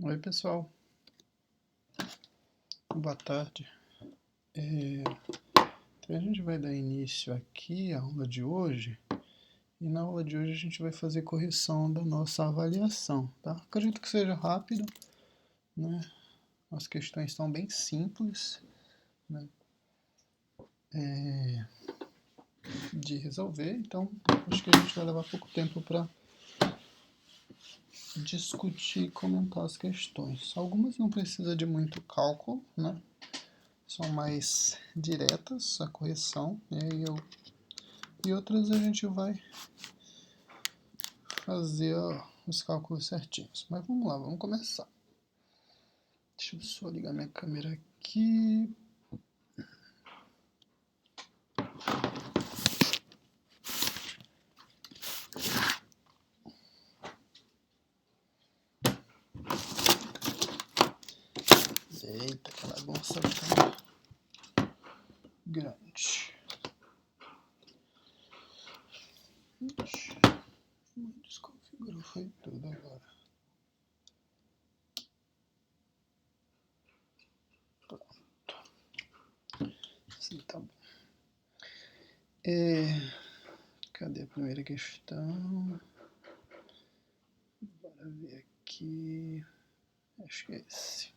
Oi, pessoal. Boa tarde. Então a gente vai dar início aqui à aula de hoje. E na aula de hoje a gente vai fazer correção da nossa avaliação, tá? Acredito que seja rápido, né? As questões estão bem simples, né? De resolver, então acho que a gente vai levar pouco tempo para discutir e comentar as questões. Algumas não precisa de muito cálculo, né? São mais diretas a correção, e outras a gente vai fazer os cálculos certinhos. Mas vamos lá, vamos começar. Deixa eu só ligar minha câmera aqui. Eita, que bagunça tão grande. Desconfigurou, foi tudo agora. Pronto. Assim tá bom. Cadê a primeira questão? Bora ver aqui. Acho que é esse.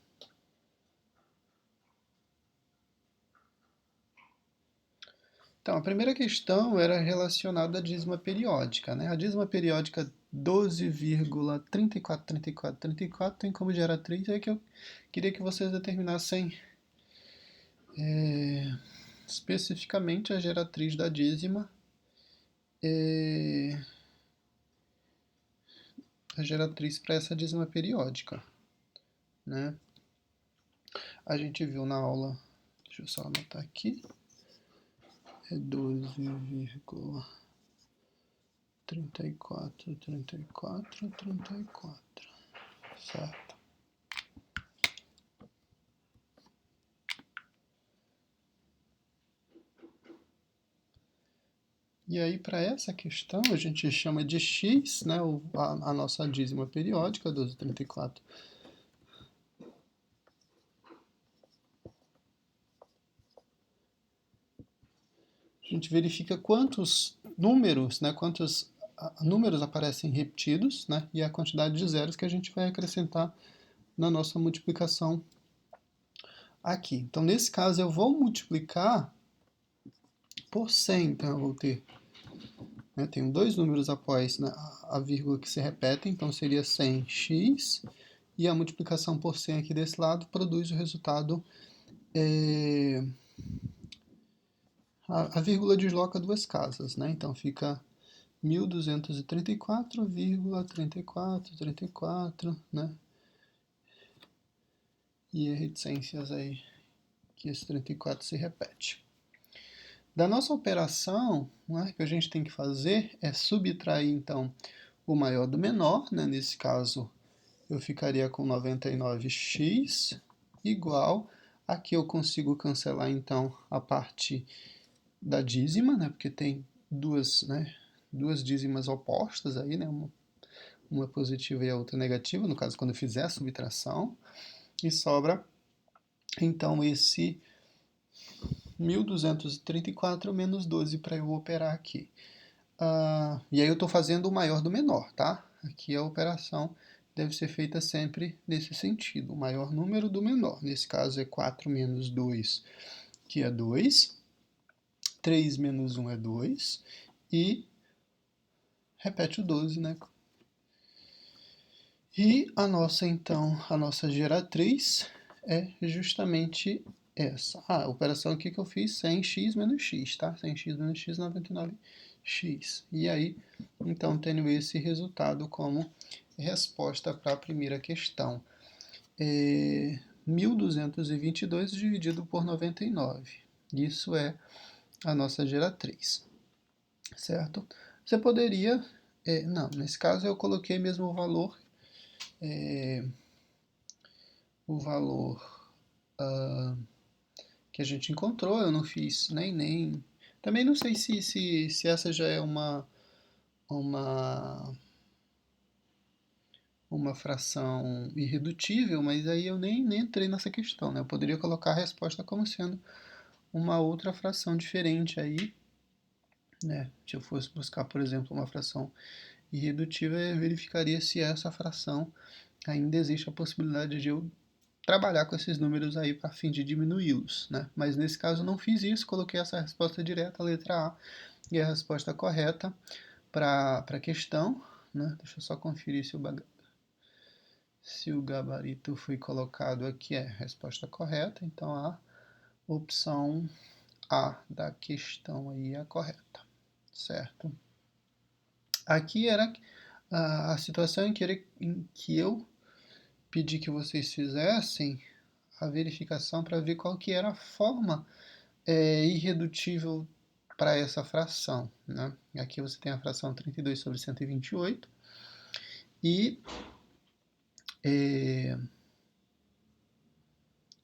Então, a primeira questão era relacionada à dízima periódica, né? A dízima periódica 12,343434 tem como geratriz, é que eu queria que vocês determinassem especificamente a geratriz da dízima, a geratriz para essa dízima periódica, né? A gente viu na aula, deixa eu só anotar aqui, é 12,343434, certo? E aí, para essa questão, a gente chama de x, né, a nossa dízima periódica, 1234. A gente verifica quantos números, né, quantos números aparecem repetidos, né, e a quantidade de zeros que a gente vai acrescentar na nossa multiplicação aqui. Então, nesse caso, eu vou multiplicar por 100, então eu vou ter, né, tenho dois números após, né, a vírgula que se repetem, então seria 100x, e a multiplicação por 100 aqui desse lado produz o resultado, a vírgula desloca duas casas, né, então fica 1234,3434, né, e reticências aí, que esse 34 se repete. Da nossa operação, né, que a gente tem que fazer é subtrair, então, o maior do menor, né, nesse caso eu ficaria com 99x igual, aqui eu consigo cancelar, então, a parte da dízima, né, porque tem duas dízimas opostas aí, né, uma positiva e a outra negativa, no caso quando eu fizer a subtração, e sobra, então, esse 1234 menos 12 para eu operar aqui. E aí eu estou fazendo o maior do menor, tá? Aqui a operação deve ser feita sempre nesse sentido, o maior número do menor. Nesse caso é 4 menos 2, que é 2. 3 menos 1 é 2. E repete o 12, né? E a nossa geratriz é justamente essa. A operação aqui que eu fiz, 100x menos x, tá? 100x menos x, 99x. E aí, então, tenho esse resultado como resposta para a primeira questão. 1222 dividido por 99. Isso é a nossa geratriz, certo? Você poderia... não, nesse caso eu coloquei mesmo o valor que a gente encontrou, eu não fiz nem... Também não sei se essa já é uma uma fração irredutível, mas aí eu nem entrei nessa questão, né? Eu poderia colocar a resposta como sendo uma outra fração diferente aí, né? Se eu fosse buscar, por exemplo, uma fração irredutível, eu verificaria se essa fração ainda existe a possibilidade de eu trabalhar com esses números aí para fim de diminuí-los, né? Mas nesse caso eu não fiz isso, coloquei essa resposta direta, a letra A, e a resposta correta para a questão, né? Deixa eu só conferir se o gabarito foi colocado aqui, é a resposta correta, então a opção A da questão aí é a correta, certo? Aqui era a situação em que eu pedi que vocês fizessem a verificação para ver qual que era a forma irredutível para essa fração, né? Aqui você tem a fração 32 sobre 128 e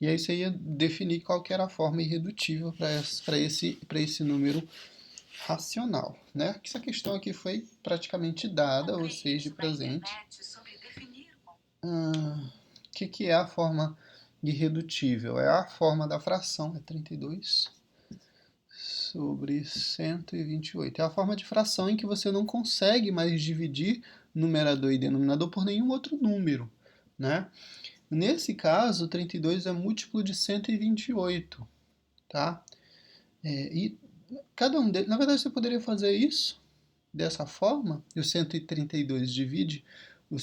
aí você ia definir qual que era a forma irredutível para esse número racional, né? Essa questão aqui foi praticamente dada a vocês de presente. O que é a forma irredutível? É a forma da fração, é 32 sobre 128. É a forma de fração em que você não consegue mais dividir numerador e denominador por nenhum outro número, né? Nesse caso, 32 é múltiplo de 128, tá? E cada um deles, na verdade, você poderia fazer isso dessa forma, e o 132 divide o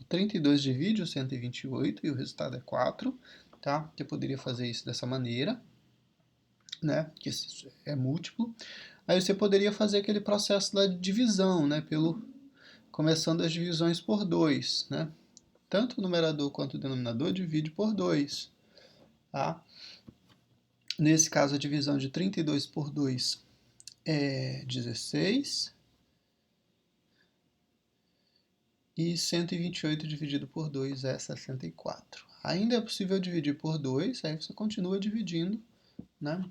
32 divide o 128 e o resultado é 4, tá? Você poderia fazer isso dessa maneira, né? Que é múltiplo. Aí você poderia fazer aquele processo da divisão, né? Começando as divisões por 2, né? Tanto o numerador quanto o denominador divide por 2, tá? Nesse caso, a divisão de 32 por 2 é 16. E 128 dividido por 2 é 64. Ainda é possível dividir por 2, aí você continua dividindo, né?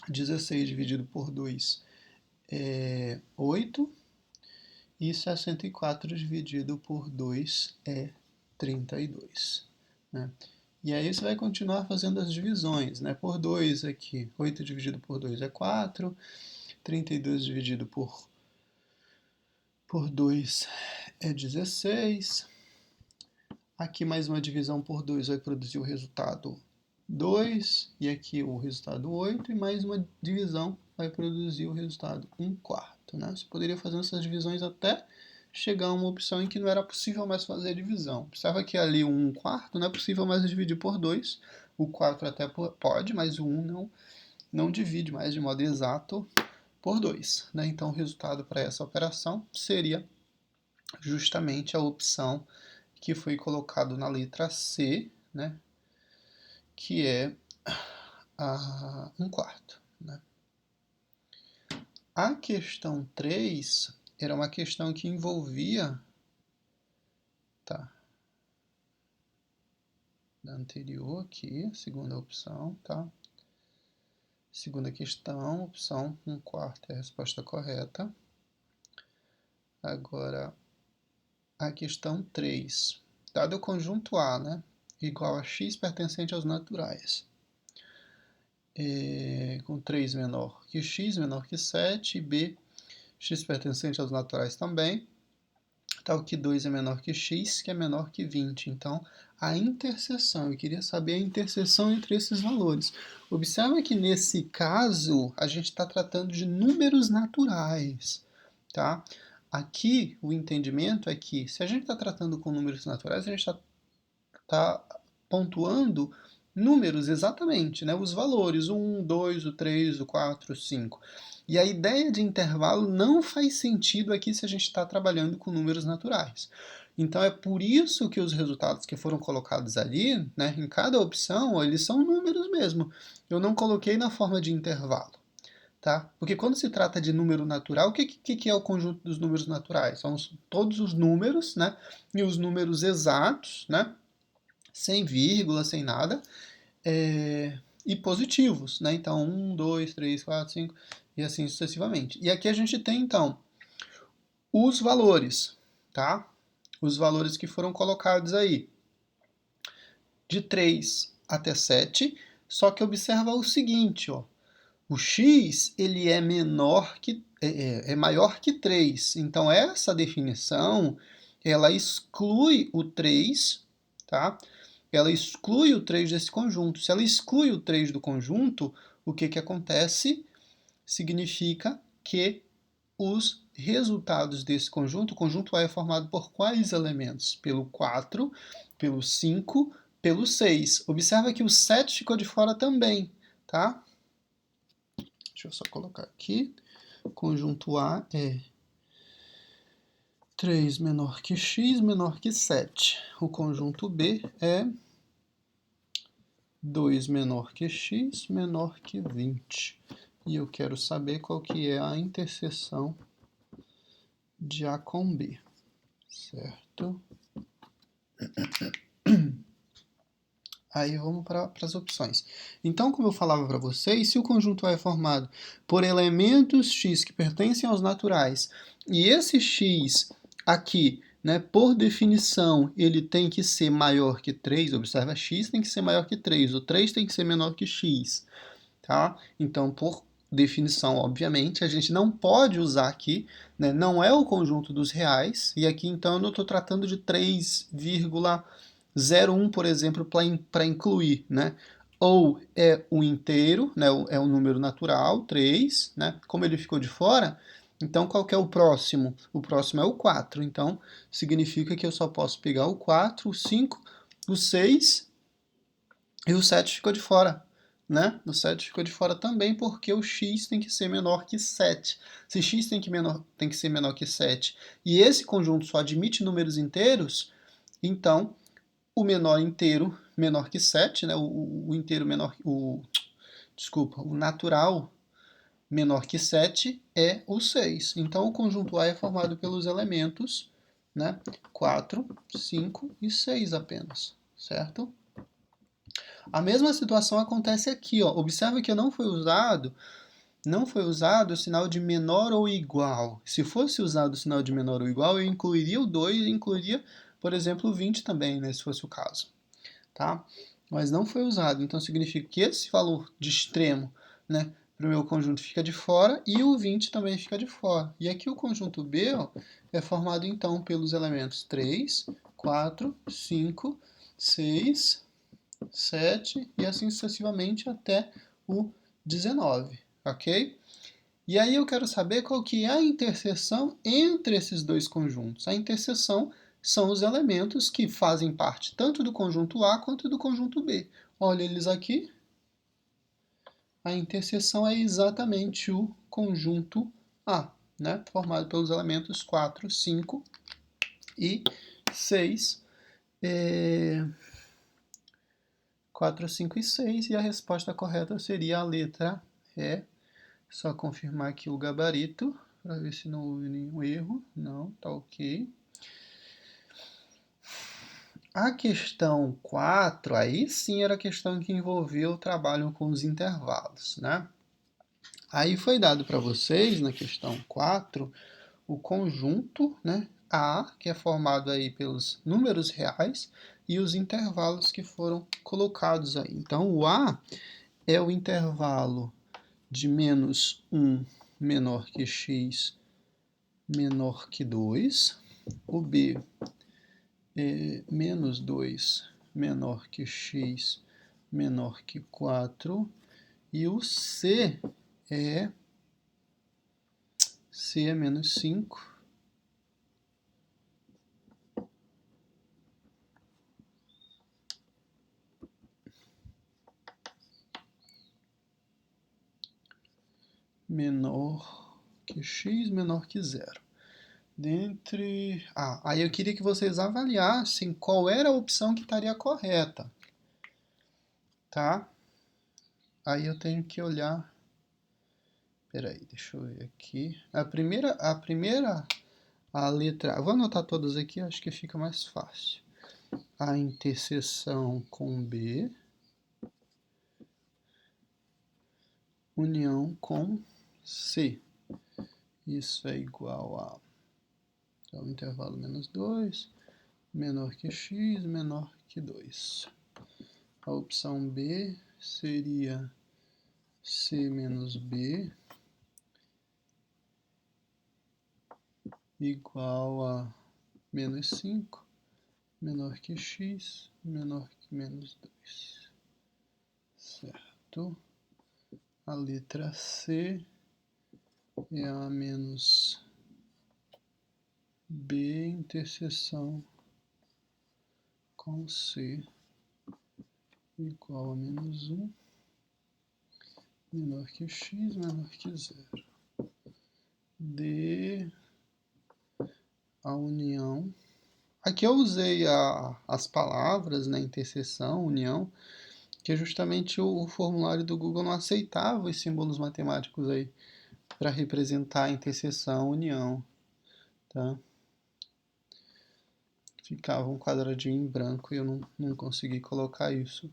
16 dividido por 2 é 8. E 64 dividido por 2 é 32. Né? E aí você vai continuar fazendo as divisões, né? Por 2 aqui, 8 dividido por 2 é 4, 32 dividido por 2 é 16. Aqui mais uma divisão por 2 vai produzir o resultado 2, e aqui o resultado 8, e mais uma divisão vai produzir o resultado 1/4. Né? Você poderia fazer essas divisões até chegar a uma opção em que não era possível mais fazer a divisão. Observa que ali o 1/4 não é possível mais dividir por 2, o 4 até pode, mas o 1 não divide mais de modo exato por 2. Né? Então o resultado para essa operação seria justamente a opção que foi colocado na letra C, né, que é a 1/4. Né. A questão 3 era uma questão que envolvia, tá, da anterior aqui, segunda opção, tá? Segunda questão, opção 1/4 é a resposta correta. Agora, a questão 3. Dado o conjunto A, né, igual a x pertencente aos naturais, com 3 menor que x, menor que 7, e b, x pertencente aos naturais também, tal que 2 é menor que x, que é menor que 20. Então, a interseção, eu queria saber a interseção entre esses valores. Observa que nesse caso, a gente está tratando de números naturais, tá? Aqui, o entendimento é que, se a gente está tratando com números naturais, a gente está pontuando números exatamente, né? Os valores, o 1, 2, o 3, o 4, o 5. E a ideia de intervalo não faz sentido aqui se a gente está trabalhando com números naturais. Então é por isso que os resultados que foram colocados ali, né, em cada opção, eles são números mesmo. Eu não coloquei na forma de intervalo. Tá? Porque quando se trata de número natural, o que é o conjunto dos números naturais? São todos os números, né? E os números exatos, né? Sem vírgula, sem nada, e positivos, né? Então, 1, 2, 3, 4, 5 e assim sucessivamente. E aqui a gente tem, então, os valores, tá? os valores que foram colocados aí. De 3 até 7, só que observa o seguinte, ó, o x ele é maior que 3, então essa definição ela exclui o 3, tá? Ela exclui o 3 desse conjunto. Se ela exclui o 3 do conjunto, o que acontece? Significa que os resultados desse conjunto, o conjunto A é formado por quais elementos? Pelo 4, pelo 5, pelo 6. Observa que o 7 ficou de fora também, tá? Deixa eu só colocar aqui. O conjunto A é 3 menor que x menor que 7. O conjunto B é 2 menor que x menor que 20. E eu quero saber qual que é a interseção de A com B, certo? Aí vamos para as opções. Então, como eu falava para vocês, se o conjunto A é formado por elementos x que pertencem aos naturais, e esse x aqui, né, por definição, ele tem que ser maior que 3, observa, x tem que ser maior que 3, o 3 tem que ser menor que x, tá? Então, por definição, obviamente, a gente não pode usar aqui, né, não é o conjunto dos reais, e aqui então eu não estou tratando de 3,01, por exemplo, para incluir, né? Ou é um inteiro, né, é um número natural, 3, né? Como ele ficou de fora, então qual que é o próximo? O próximo é o 4, então significa que eu só posso pegar o 4, o 5, o 6 e o 7 ficou de fora, né? O 7 ficou de fora também porque o x tem que ser menor que 7. Se x tem que ser menor que 7 e esse conjunto só admite números inteiros, então o menor inteiro menor que 7, né? O inteiro menor, desculpa, o natural menor que 7 é o 6. Então o conjunto A é formado pelos elementos, né, 4, 5 e 6 apenas, certo? A mesma situação acontece aqui, ó. Observa que não foi usado o sinal de menor ou igual. Se fosse usado o sinal de menor ou igual, eu incluiria o 2 e incluiria, por exemplo, o 20 também, né, se fosse o caso, tá? Mas não foi usado, então significa que esse valor de extremo, né, para o meu conjunto fica de fora e o 20 também fica de fora. E aqui o conjunto B, ó, é formado então pelos elementos 3, 4, 5, 6, 7 e assim sucessivamente até o 19, ok? E aí eu quero saber qual que é a interseção entre esses dois conjuntos. A interseção são os elementos que fazem parte tanto do conjunto A quanto do conjunto B. Olha eles aqui. A interseção é exatamente o conjunto A, né? Formado pelos elementos 4, 5 e 6. 4, 5 e 6, e a resposta correta seria a letra E. Só confirmar aqui o gabarito, para ver se não houve nenhum erro. Não, tá ok. A questão 4, aí sim era a questão que envolvia o trabalho com os intervalos, né? Aí foi dado para vocês, na questão 4, o conjunto, né, A, que é formado aí pelos números reais, e os intervalos que foram colocados aí. Então, o A é o intervalo de menos 1 menor que x menor que 2. O B é menos 2 menor que x menor que 4. E o C é menos 5 menor que x menor que 0. Aí eu queria que vocês avaliassem qual era a opção que estaria correta, tá? Aí eu tenho que olhar. Peraí, deixa eu ver aqui. A letra. Vou anotar todas aqui, acho que fica mais fácil. A interseção com B, união com C. Isso é igual a. Então, intervalo menos 2, menor que x, menor que 2. A opção B seria C menos B igual a menos 5, menor que x, menor que menos 2. Certo? A letra C é A menos B interseção com C igual a menos 1, menor que x, menor que 0. D, a união. Aqui eu usei as palavras, né, interseção, união, que justamente o formulário do Google não aceitava os símbolos matemáticos aí para representar a interseção, união, tá? Ficava um quadradinho em branco e eu não consegui colocar isso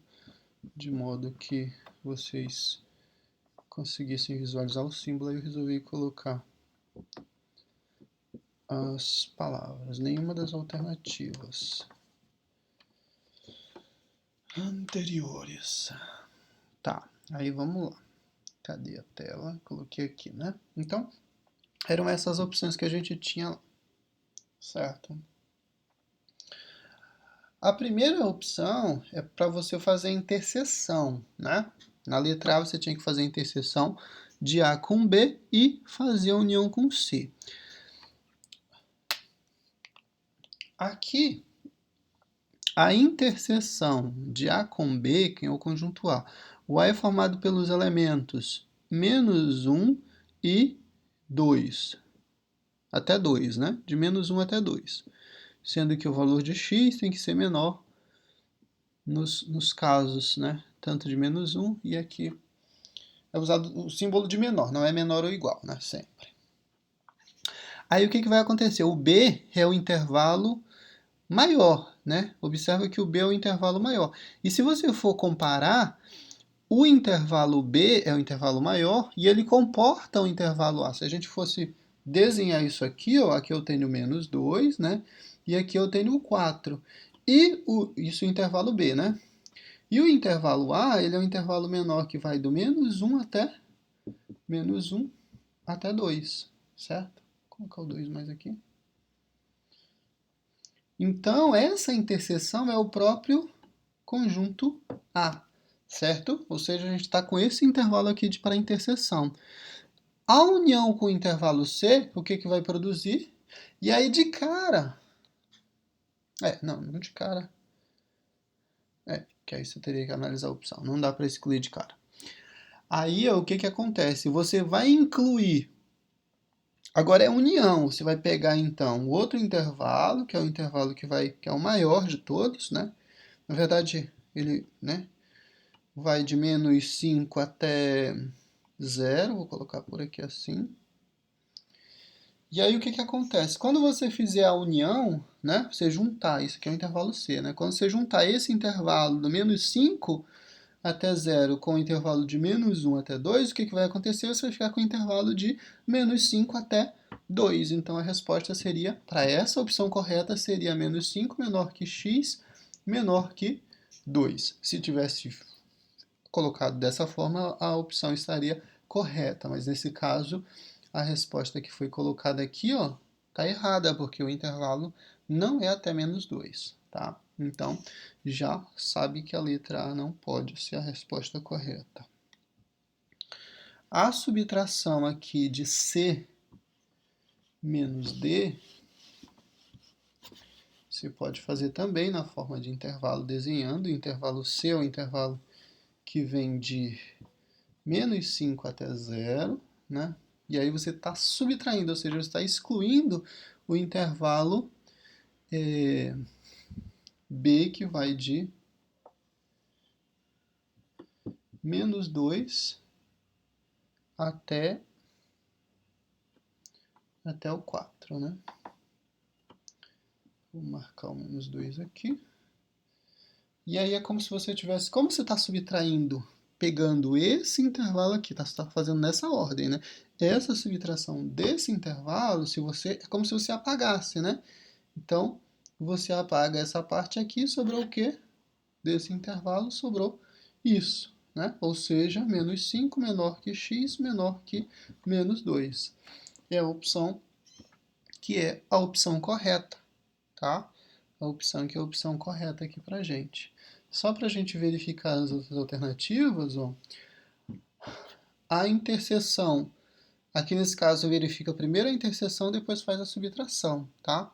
de modo que vocês conseguissem visualizar o símbolo, aí eu resolvi colocar as palavras, nenhuma das alternativas anteriores. Tá, aí vamos lá. Cadê a tela? Coloquei aqui, né? Então, eram essas opções que a gente tinha lá, certo? A primeira opção é para você fazer a interseção, né? Na letra A você tinha que fazer a interseção de A com B e fazer a união com C. Aqui, a interseção de A com B, que é o conjunto A. O A é formado pelos elementos menos 1 e 2. Até 2, né? De menos 1 até 2. Sendo que o valor de x tem que ser menor nos casos, né? Tanto de menos 1 e aqui é usado o símbolo de menor, não é menor ou igual, né? Sempre. Aí o que vai acontecer? O B é o intervalo maior, né? Observa que o B é o intervalo maior. E se você for comparar, o intervalo B é o intervalo maior e ele comporta o intervalo A. Se a gente fosse desenhar isso aqui, ó, aqui eu tenho menos 2, né? E aqui eu tenho o 4. E isso é o intervalo B, né? E o intervalo A, ele é um intervalo menor que vai do menos 1 até 2, certo? Vou colocar o 2 mais aqui. Então, essa interseção é o próprio conjunto A, certo? Ou seja, a gente está com esse intervalo aqui para interseção. A união com o intervalo C, o que vai produzir? E aí de cara... não de cara. Que aí você teria que analisar a opção. Não dá para excluir de cara. Aí o que acontece? Você vai incluir... Agora é união. Você vai pegar então o outro intervalo, que é o intervalo que é o maior de todos, né? Na verdade, ele, né, vai de menos 5 até 0. Vou colocar por aqui assim. E aí o que acontece? Quando você fizer a união, né, você juntar, isso aqui é o intervalo C, né? Quando você juntar esse intervalo do menos 5 até 0 com o intervalo de menos 1 até 2, o que vai acontecer? Você vai ficar com o intervalo de menos 5 até 2. Então a resposta seria, para essa opção correta, seria menos 5 menor que x menor que 2. Se tivesse colocado dessa forma, a opção estaria correta, mas nesse caso a resposta que foi colocada aqui, ó, tá errada, porque o intervalo não é até menos 2, tá? Então, já sabe que a letra A não pode ser a resposta correta. A subtração aqui de C menos D, você pode fazer também na forma de intervalo desenhando. O intervalo C é o intervalo que vem de menos 5 até 0, né? E aí você está subtraindo, ou seja, você está excluindo o intervalo B, que vai de menos 2 até o 4, né? Vou marcar o menos 2 aqui. E aí é como se você tivesse... Como você está subtraindo? Pegando esse intervalo aqui, tá? Você está fazendo nessa ordem, né? Essa subtração desse intervalo, é como se você apagasse, né? Então, você apaga essa parte aqui, sobrou o quê? Desse intervalo sobrou isso, né? Ou seja, menos 5 menor que x menor que menos 2. É a opção que é a opção correta, tá? A opção que é a opção correta aqui pra gente. Só para a gente verificar as outras alternativas, ó, a interseção, aqui nesse caso verifica primeiro a interseção, depois faz a subtração, tá?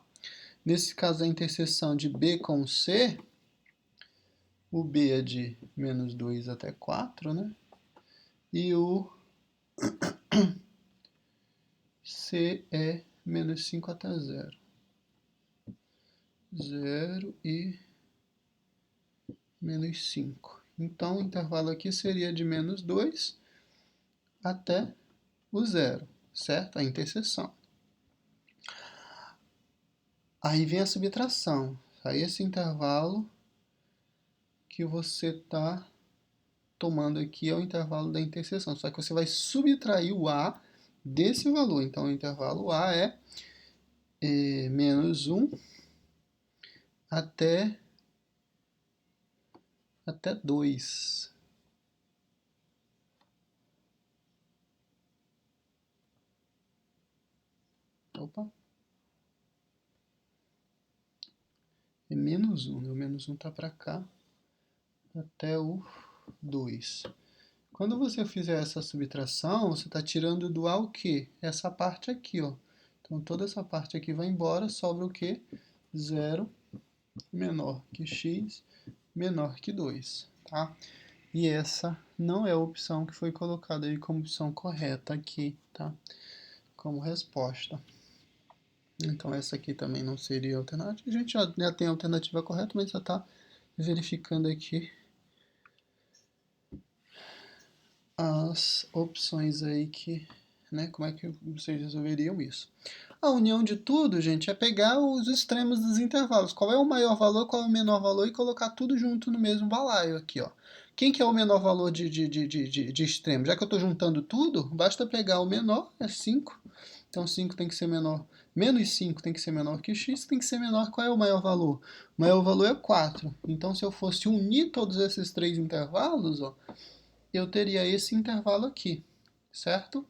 Nesse caso a interseção de B com C, o B é de menos 2 até 4, né? E o C é menos 5 até 0. 0 e menos 5. Então, o intervalo aqui seria de menos 2 até o 0, certo? A interseção. Aí vem a subtração. Aí esse intervalo que você está tomando aqui é o intervalo da interseção. Só que você vai subtrair o A desse valor. Então, o intervalo A é menos 1 até 2. Opa. É menos 1, né? O menos 1 está para cá, até o 2. Quando você fizer essa subtração, você está tirando do A o quê? Essa parte aqui, ó. Então, toda essa parte aqui vai embora, sobra o quê? 0 menor que x menor que 2, tá? E essa não é a opção que foi colocada aí como opção correta aqui, tá? Como resposta. Então, essa aqui também não seria alternativa. A gente já tem a alternativa correta, mas já está verificando aqui as opções aí que, né, como é que vocês resolveriam isso. A união de tudo, gente, é pegar os extremos dos intervalos. Qual é o maior valor, qual é o menor valor e colocar tudo junto no mesmo balaio aqui, ó. Quem que é o menor valor de extremo? Já que eu estou juntando tudo, basta pegar o menor, é 5. Então 5 tem que ser menor, menos 5 tem que ser menor que x, tem que ser menor, qual é o maior valor? O maior valor é 4. Então se eu fosse unir todos esses três intervalos, ó, eu teria esse intervalo aqui, certo?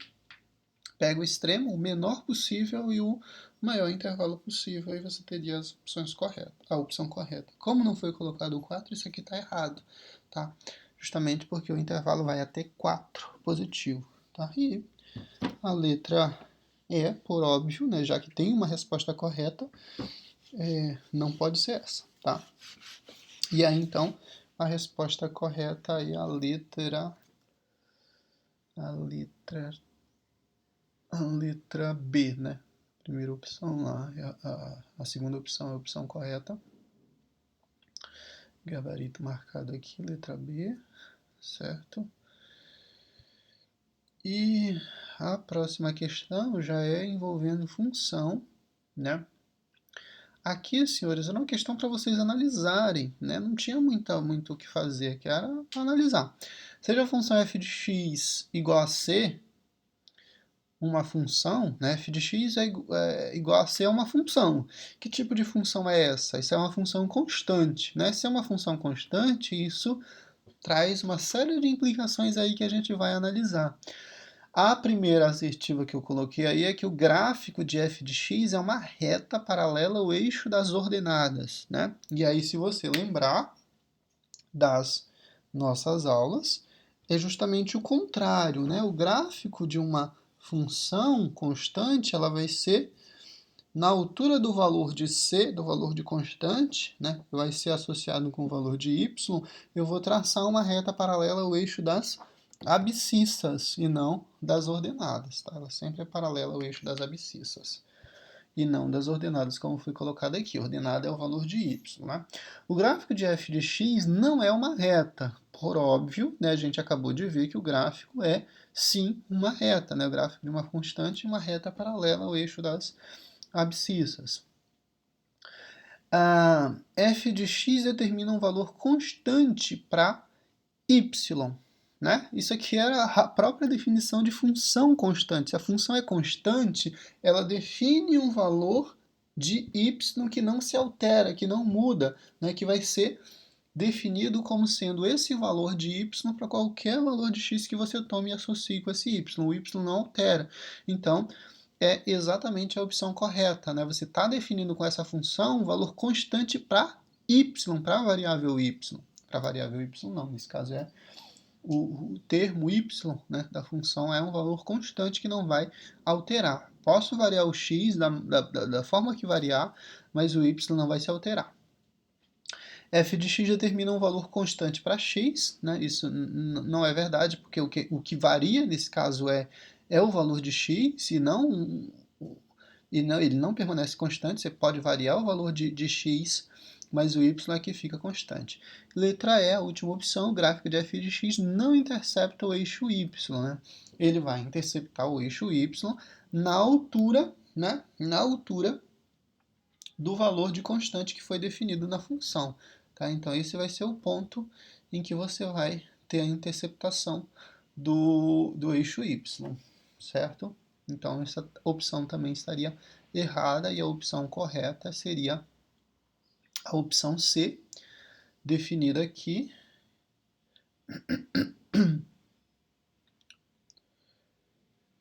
Pega o extremo, o menor possível e o maior intervalo possível, aí você teria as opções corretas, a opção correta. Como não foi colocado o 4, isso aqui está errado, tá? Justamente porque o intervalo vai até 4 positivo, tá? E a letra E, por óbvio, né, já que tem uma resposta correta, não pode ser essa, tá? E aí, então, a resposta correta é a letra B, né? Primeira opção lá, a segunda opção é a opção correta. Gabarito marcado aqui, letra B, certo? E a próxima questão já é envolvendo função, né? Aqui, senhores, era uma questão para vocês analisarem, né? Não tinha muito o que fazer aqui, era para analisar. Seja a função f de x igual a c, uma função, né? F de x é igual a c é uma função. Que tipo de função é essa? Isso é uma função constante, né? Se é uma função constante, isso traz uma série de implicações aí que a gente vai analisar. A primeira assertiva que eu coloquei aí é que o gráfico de f de x é uma reta paralela ao eixo das ordenadas, né? E aí, se você lembrar das nossas aulas, é justamente o contrário, né? O gráfico de uma função constante, ela vai ser na altura do valor de c, do valor de constante, né? Vai ser associado com o valor de y, eu vou traçar uma reta paralela ao eixo das abscissas e não das ordenadas, tá? Ela sempre é paralela ao eixo das abscissas e não das ordenadas, como foi colocado aqui. Ordenada é o valor de y, né? O gráfico de f de x não é uma reta, por óbvio, né? A gente acabou de ver que o gráfico é, sim, uma reta, né? O gráfico de uma constante e uma reta paralela ao eixo das abscissas. A f de x determina um valor constante para y, né? Isso aqui era a própria definição de função constante. Se a função é constante, ela define um valor de y que não se altera, que não muda, né, que vai ser definido como sendo esse valor de y para qualquer valor de x que você tome e associe com esse y. O y não altera. Então, é exatamente a opção correta, né? Você está definindo com essa função um valor constante para y, para a variável y. Para a variável y não, nesse caso é o termo y, né, da função é um valor constante que não vai alterar. Posso variar o x da forma que variar, mas o y não vai se alterar. F de x determina um valor constante para x, né? Isso não é verdade, porque o que varia nesse caso é o valor de x, ele não permanece constante, você pode variar o valor de x, mas o y é que fica constante. Letra E, a última opção, o gráfico de f de x não intercepta o eixo y, né? Ele vai interceptar o eixo y na altura, né? Na altura do valor de constante que foi definido na função. Tá? Então, esse vai ser o ponto em que você vai ter a interceptação do eixo y, certo? Então, essa opção também estaria errada e a opção correta seria a opção C, definida aqui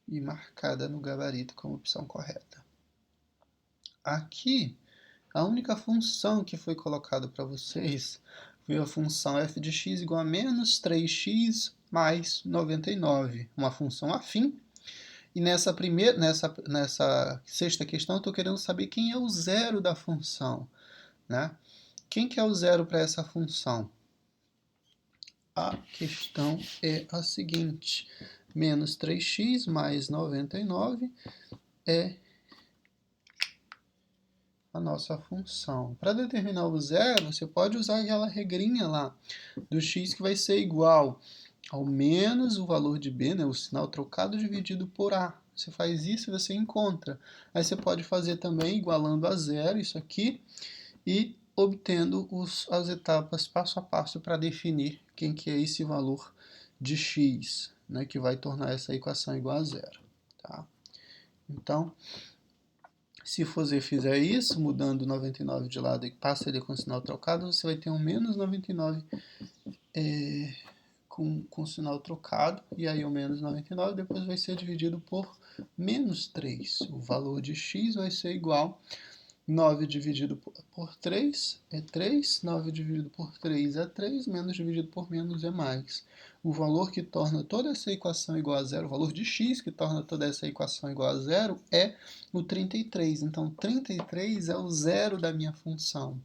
e marcada no gabarito como opção correta. Aqui, a única função que foi colocada para vocês foi a função f de x igual a menos 3x mais 99, uma função afim. E nessa sexta questão, eu estou querendo saber quem é o zero da função, né? Quem que é o zero para essa função? A questão é a seguinte: menos 3x mais 99 é a nossa função. Para determinar o zero, você pode usar aquela regrinha lá do x que vai ser igual ao menos o valor de b, né, o sinal trocado dividido por a. Você faz isso e você encontra. Aí você pode fazer também igualando a zero isso aqui e obtendo as etapas passo a passo para definir quem que é esse valor de x, né, que vai tornar essa equação igual a zero. Tá? Então, se você fizer isso, mudando 99 de lado e passa ele com o sinal trocado, você vai ter um menos 99 com o sinal trocado, e aí o menos 99 depois vai ser dividido por menos 3. O valor de x vai ser igual 9 dividido por 3 é 3, 9 dividido por 3 é 3, menos dividido por menos é mais. O valor que torna toda essa equação igual a zero, o valor de x que torna toda essa equação igual a zero é o 33. Então, 33 é o zero da minha função.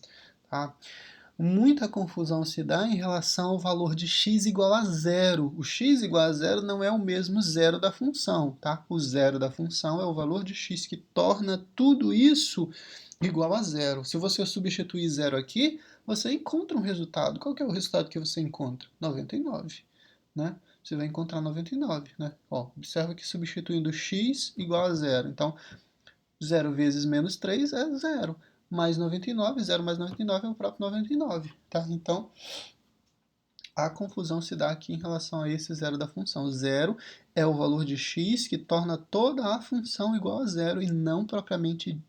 Tá? Muita confusão se dá em relação ao valor de x igual a zero. O x igual a zero não é o mesmo zero da função. Tá? O zero da função é o valor de x que torna tudo isso igual a zero. Se você substituir zero aqui, você encontra um resultado. Qual que é o resultado que você encontra? 99. Né? Você vai encontrar 99. Né? Ó, observa que substituindo x igual a zero. Então, 0 vezes menos 3 é zero. Mais 99, 0 mais 99 é o próprio 99. Tá? Então, a confusão se dá aqui em relação a esse zero da função. Zero é o valor de x que torna toda a função igual a zero e não propriamente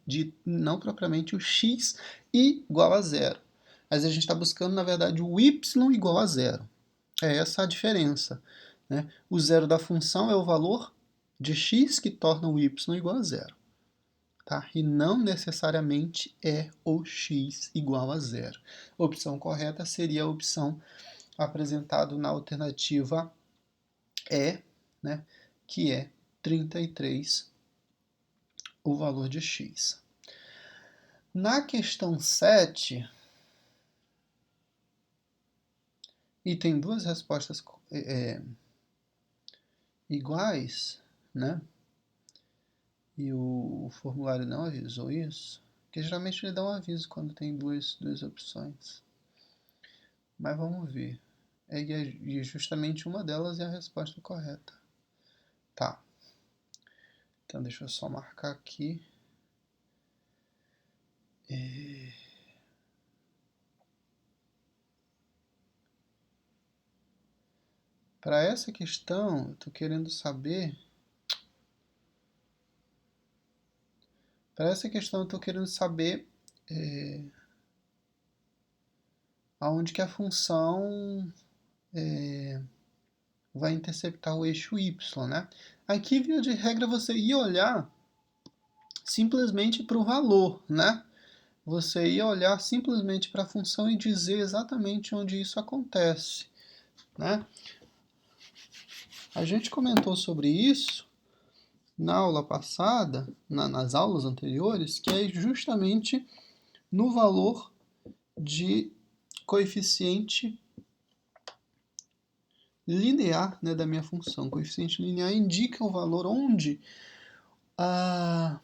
o x igual a zero. Mas a gente está buscando, na verdade, o y igual a zero. É essa a diferença. Né? O zero da função é o valor de x que torna o y igual a zero. Tá? E não necessariamente é o x igual a zero. A opção correta seria a opção apresentada na alternativa E, né, que é 33, o valor de x. Na questão 7, e tem duas respostas iguais, né? E o formulário não avisou isso, porque geralmente ele dá um aviso quando tem duas opções. Mas vamos ver. E justamente uma delas é a resposta correta. Tá. Então deixa eu só marcar aqui. Para essa questão, eu estou querendo saber Para essa questão eu estou querendo saber aonde que a função vai interceptar o eixo y, né? Aqui, via de regra, você ia olhar simplesmente para o valor, né? Você ia olhar simplesmente para a função e dizer exatamente onde isso acontece, né? A gente comentou sobre isso na aula passada, nas aulas anteriores, que é justamente no valor de coeficiente linear, né, da minha função. O coeficiente linear indica o valor onde a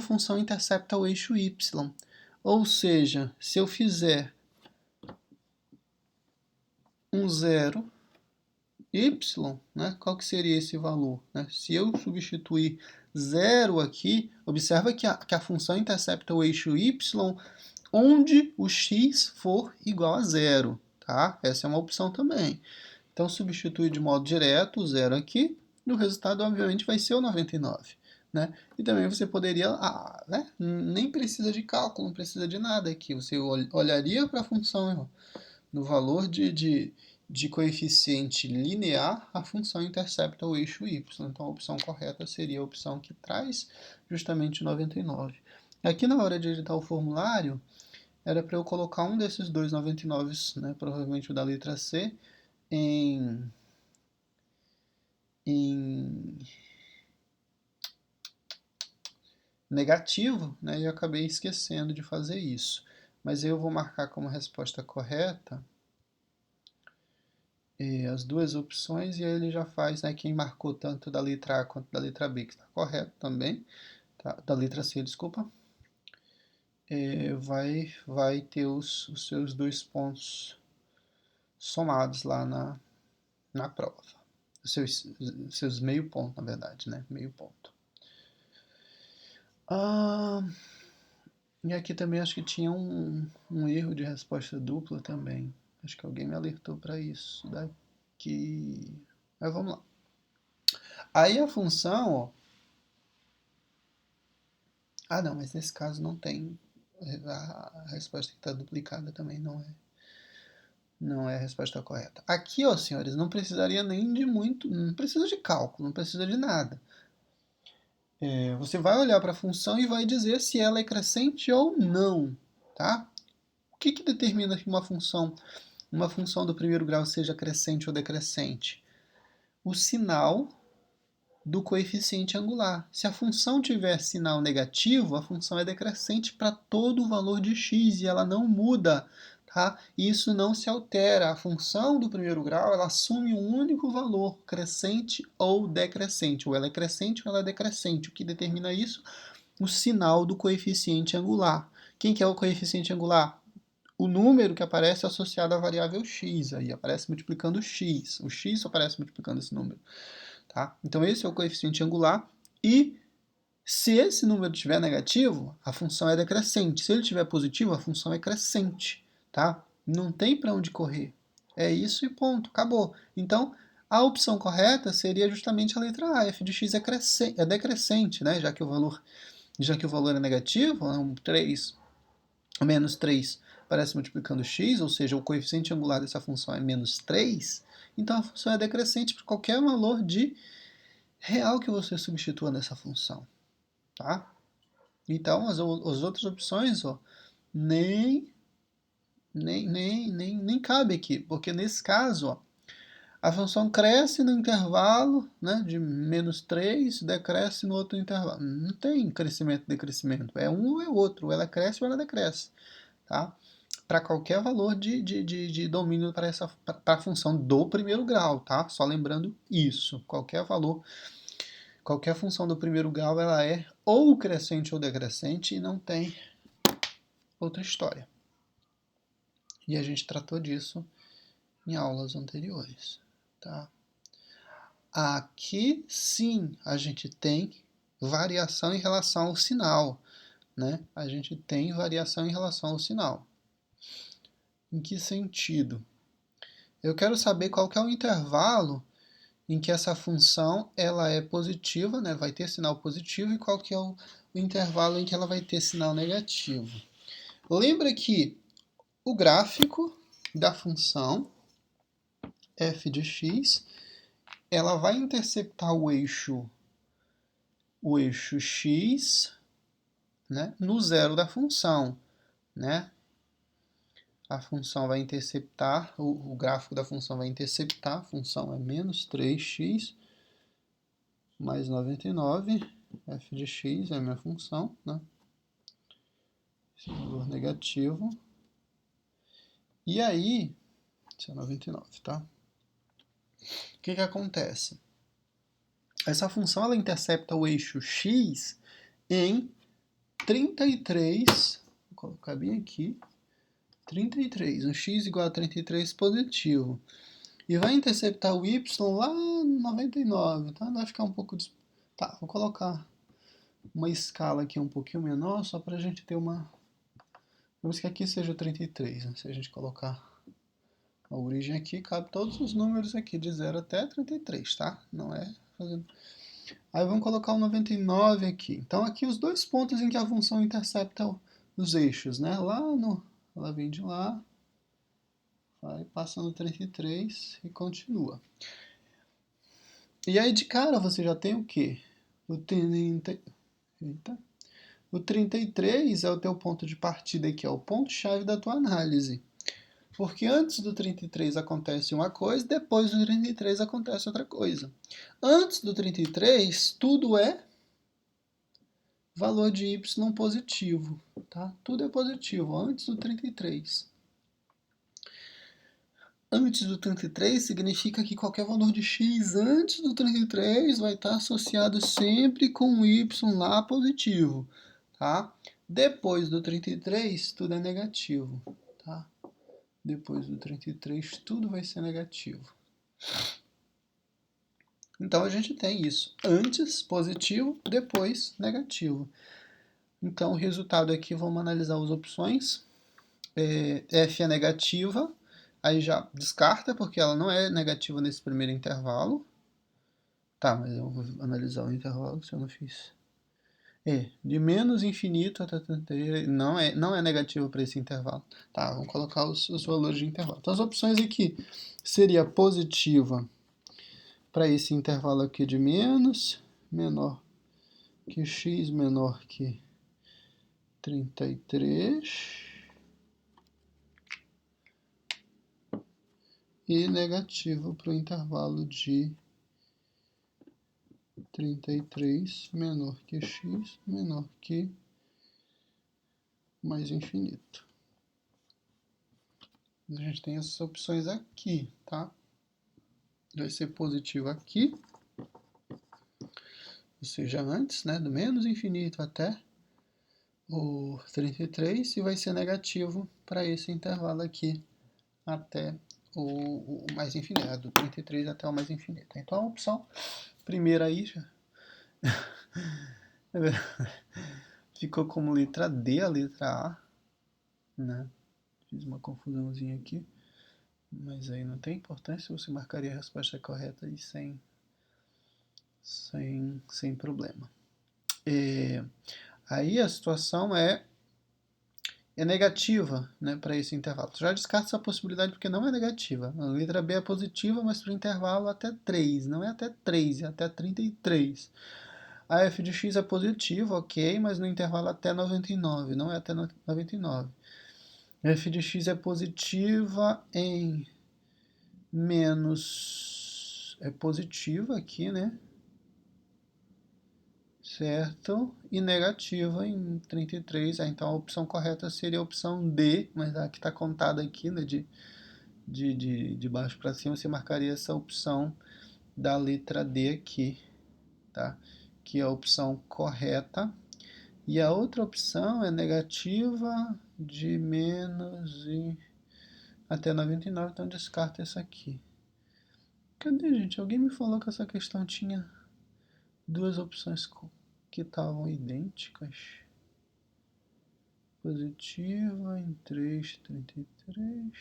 função intercepta o eixo y. Ou seja, se eu fizer um zero y, né, qual que seria esse valor? Né? Se eu substituir zero aqui, observa que a função intercepta o eixo y onde o x for igual a zero. Tá? Essa é uma opção também. Então, substituir de modo direto o zero aqui, e o resultado, obviamente, vai ser o 99. Né? E também você poderia, né? Nem precisa de cálculo, não precisa de nada aqui. Você olharia para a função no valor de coeficiente linear, a função intercepta o eixo y. Então, a opção correta seria a opção que traz justamente o 99. Aqui, na hora de editar o formulário, era para eu colocar um desses dois 99, né? Provavelmente o da letra C, em negativo, né, e eu acabei esquecendo de fazer isso. Mas eu vou marcar como resposta correta as duas opções, e aí ele já faz, né, quem marcou tanto da letra A quanto da letra B, que está correto também, tá? Da letra C, desculpa, vai ter os seus 2 pontos somados lá na prova. Os seus meio ponto, na verdade, né? Meio ponto. E aqui também acho que tinha um erro de resposta dupla também. Acho que alguém me alertou para isso daqui. Mas vamos lá. Aí a função, ó. Ah, não, mas nesse caso não tem. A resposta que está duplicada também não é a resposta correta. Aqui, ó, senhores, não precisaria nem de muito. Não precisa de cálculo, não precisa de nada. Você vai olhar para a função e vai dizer se ela é crescente ou não, tá? O que determina que uma função do primeiro grau seja crescente ou decrescente? O sinal do coeficiente angular. Se a função tiver sinal negativo, a função é decrescente para todo o valor de x e ela não muda. Tá? E isso não se altera. A função do primeiro grau ela assume um único valor, crescente ou decrescente. Ou ela é crescente ou ela é decrescente. O que determina isso? O sinal do coeficiente angular. Quem que é o coeficiente angular? O número que aparece associado à variável x, aí aparece multiplicando x. O x aparece multiplicando esse número. Tá? Então esse é o coeficiente angular e se esse número estiver negativo, a função é decrescente. Se ele estiver positivo, a função é crescente. Tá? Não tem para onde correr. É isso e ponto, acabou. Então, a opção correta seria justamente a letra A. F de x é decrescente, né? Já que o valor é negativo, né? 3 menos 3 aparece multiplicando x, ou seja, o coeficiente angular dessa função é menos 3, então a função é decrescente para qualquer valor de real que você substitua nessa função. Tá? Então, as outras opções, ó, nem cabe aqui, porque nesse caso, ó, a função cresce no intervalo, né, de menos 3, decresce no outro intervalo. Não tem crescimento e decrescimento, é um ou é outro, ou ela cresce ou ela decresce. Tá? Para qualquer valor de domínio para a função do primeiro grau, tá? Só lembrando isso, qualquer valor, qualquer função do primeiro grau, ela é ou crescente ou decrescente e não tem outra história. E a gente tratou disso em aulas anteriores, tá? Aqui sim a gente tem variação em relação ao sinal, né? A gente tem variação em relação ao sinal. Em que sentido? Eu quero saber qual que é o intervalo em que essa função ela é positiva, né, vai ter sinal positivo, e qual que é o o intervalo em que ela vai ter sinal negativo. Lembra que o gráfico da função f de x, ela vai interceptar o eixo x, né, no zero da função, né? A função vai interceptar, o gráfico da função vai interceptar, a função é menos 3x mais 99, f de x é a minha função, né? Esse valor negativo. E aí, isso é 99, tá? O que acontece? Essa função ela intercepta o eixo x em 33, vou colocar bem aqui, 33, um x igual a 33 positivo. E vai interceptar o y lá no 99, tá? Vai ficar um pouco... Tá, vou colocar uma escala aqui um pouquinho menor, só para a gente ter uma... Vamos que aqui seja o 33, né? Se a gente colocar a origem aqui, cabe todos os números aqui, de 0 até 33, tá? Não é fazendo... Aí vamos colocar o 99 aqui. Então aqui os dois pontos em que a função intercepta os eixos, né? Ela vem de lá, vai passando 33 e continua. E aí de cara você já tem o quê? O 33 é o teu ponto de partida aqui, é o ponto-chave da tua análise. Porque antes do 33 acontece uma coisa, depois do 33 acontece outra coisa. Antes do 33, tudo é valor de y positivo, tá? Tudo é positivo antes do 33. Antes do 33 significa que qualquer valor de x antes do 33 vai estar associado sempre com o y lá positivo, tá? Depois do 33, tudo é negativo, tá? Depois do 33, tudo vai ser negativo. Então, a gente tem isso. Antes, positivo, depois, negativo. Então, o resultado aqui, vamos analisar as opções. F é negativa, aí já descarta, porque ela não é negativa nesse primeiro intervalo. Tá, mas eu vou analisar o intervalo se eu não fiz. De menos infinito até 33, não é negativo para esse intervalo. Tá, vamos colocar os valores de intervalo. Então, as opções aqui seria positiva para esse intervalo aqui de menos, menor que x, menor que 33, e negativo para o intervalo de 33 menor que x, menor que mais infinito. A gente tem essas opções aqui, tá? Vai ser positivo aqui, ou seja, antes, né, do menos infinito até o 33, e vai ser negativo para esse intervalo aqui até o mais infinito, do 33 até o mais infinito. Então, a opção primeira aí já ficou como letra D, a letra A, né? Fiz uma confusãozinha aqui, mas aí não tem importância, você marcaria a resposta correta aí sem problema. Aí a situação é negativa, né, para esse intervalo. Já descarta essa possibilidade porque não é negativa. A letra B é positiva, mas para o intervalo até 3. Não é até 3, é até 33. A f de x é positiva, ok, mas no intervalo até 99. Não é até 99. A f de x é positiva em menos... É positiva aqui, né? Certo? E negativa em 33. Então a opção correta seria a opção D, mas a que está contada aqui, né, de baixo para cima, você marcaria essa opção da letra D aqui, tá? Que é a opção correta. E a outra opção é negativa de menos e até 99, então descarta essa aqui. Cadê, gente? Alguém me falou que essa questão tinha duas opções que estavam idênticas. Positiva em 3,33.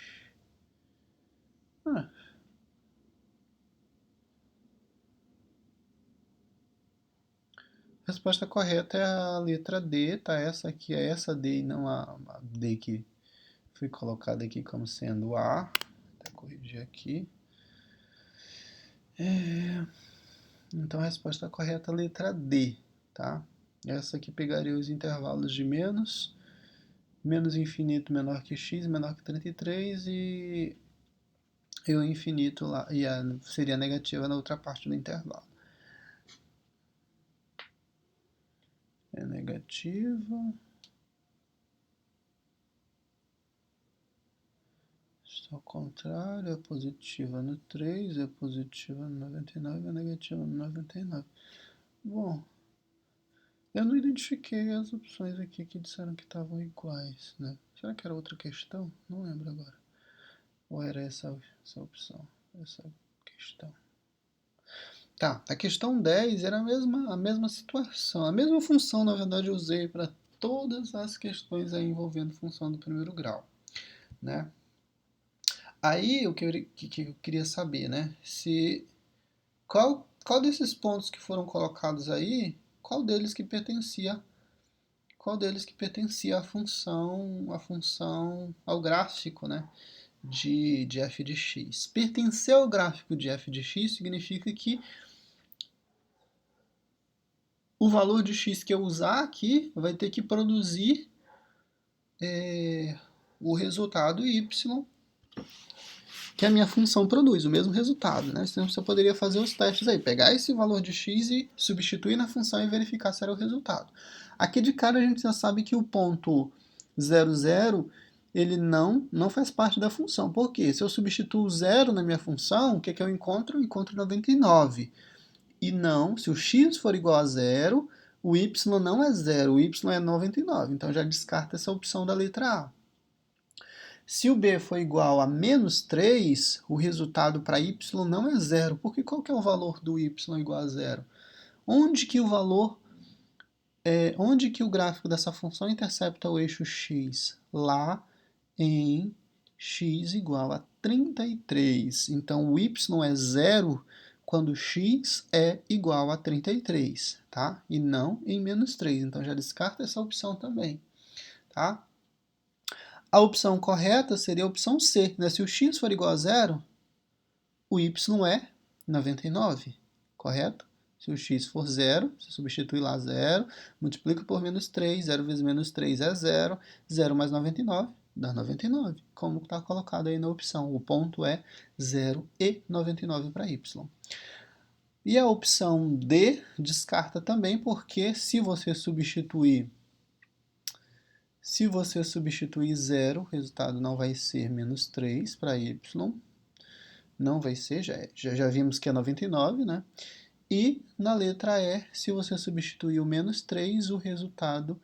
A resposta correta é a letra D, tá? Essa aqui é essa D e não a D que foi colocada aqui como sendo A. Vou até corrigir aqui. Então a resposta correta é a letra D, tá? Essa aqui pegaria os intervalos de menos infinito menor que x, menor que 33 e o infinito lá, seria negativa na outra parte do intervalo. É negativa. Está ao contrário, é positiva no 3, é positiva no 99, é negativa no 99. Bom, eu não identifiquei as opções aqui que disseram que estavam iguais, né? Será que era outra questão? Não lembro agora. Ou era essa opção? Essa questão. Tá, a questão 10 era a mesma situação. A mesma função, na verdade, eu usei para todas as questões aí envolvendo função do primeiro grau, né? Aí o que eu queria saber, né? Qual desses pontos que foram colocados aí, qual deles que pertencia ao gráfico, né? De f de x. Pertencer ao gráfico de f de x significa que o valor de x que eu usar aqui vai ter que produzir o resultado y que a minha função produz, o mesmo resultado, né? Senão você poderia fazer os testes aí, pegar esse valor de x e substituir na função e verificar se era o resultado. Aqui de cara a gente já sabe que o ponto 0,0 ele não faz parte da função. Por quê? Se eu substituo 0 na minha função, o que eu encontro? Eu encontro 99. E não, se o x for igual a 0, o y não é 0, o y é 99. Então já descarta essa opção da letra A. Se o b for igual a menos 3, o resultado para y não é 0, porque qual que é o valor do y igual a 0? Onde que o gráfico dessa função intercepta o eixo x? Lá em x igual a 33. Então o y é 0 quando x é igual a 33, tá? E não em menos 3. Então já descarta essa opção também, tá? A opção correta seria a opção C, né? Se o x for igual a 0, o y é 99, correto? Se o x for 0, você substitui lá 0, multiplica por menos 3, 0 vezes menos 3 é 0, 0 mais 99 dá 99, como está colocado aí na opção. O ponto é 0 e 99 para y. E a opção D descarta também, porque se você substituir 0, o resultado não vai ser menos 3 para y, não vai ser, já vimos que é 99, né? E na letra E, se você substituir o menos 3, o resultado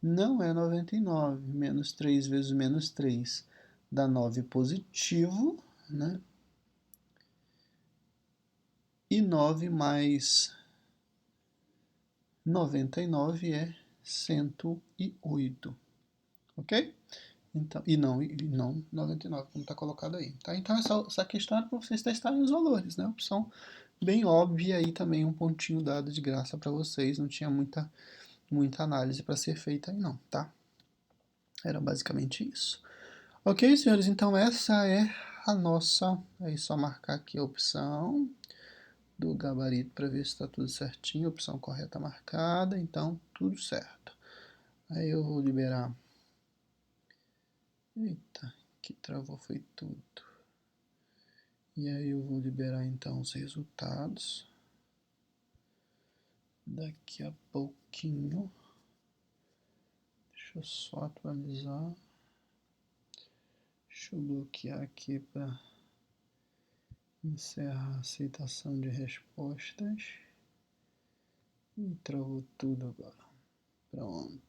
não é 99. Menos 3 vezes menos 3 dá 9 positivo, né? E 9 mais 99 é 108, ok? Então, e não 99, como está colocado aí. Tá? Então, essa questão era para vocês testarem os valores, né? Opção bem óbvia aí também, um pontinho dado de graça para vocês. Não tinha muita análise para ser feita aí não, tá? Era basicamente isso. Ok, senhores, então essa é a nossa... Aí só marcar aqui a opção do gabarito para ver se está tudo certinho. Opção correta marcada, então tudo certo. Aí eu vou liberar... Eita, que travou foi tudo. E aí eu vou liberar então os resultados. Daqui a pouquinho. Deixa eu só atualizar. Deixa eu bloquear aqui para encerrar a aceitação de respostas. E travou tudo agora. Pronto.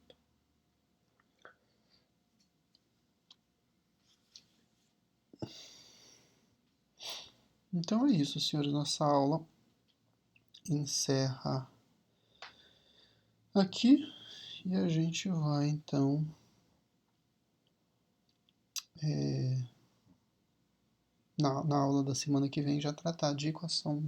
Então é isso, senhores. Nossa aula encerra aqui. E a gente vai, então, na aula da semana que vem já tratar de equação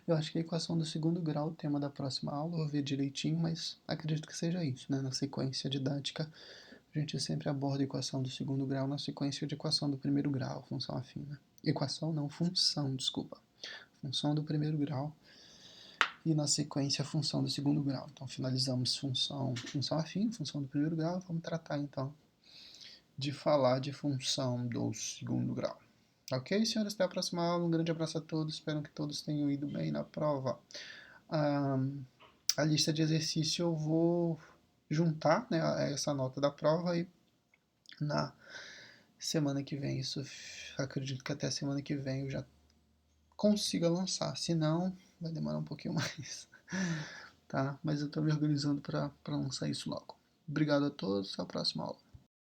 eu acho que é a equação do segundo grau, o tema da próxima aula, eu vou ver direitinho, mas acredito que seja isso, né? Na sequência didática, a gente sempre aborda a equação do segundo grau na sequência de equação do primeiro grau, função afim, né? Equação não, função, desculpa. Função do primeiro grau e na sequência a função do segundo grau. Então finalizamos função afim, função do primeiro grau, vamos tratar então de falar de função do segundo grau. Ok, senhores? Até a próxima aula. Um grande abraço a todos. Espero que todos tenham ido bem na prova. A lista de exercício eu vou juntar, né, essa nota da prova e na semana que vem, acredito que até semana que vem eu já consiga lançar. Se não, vai demorar um pouquinho mais. Tá? Mas eu estou me organizando para lançar isso logo. Obrigado a todos. Até a próxima aula.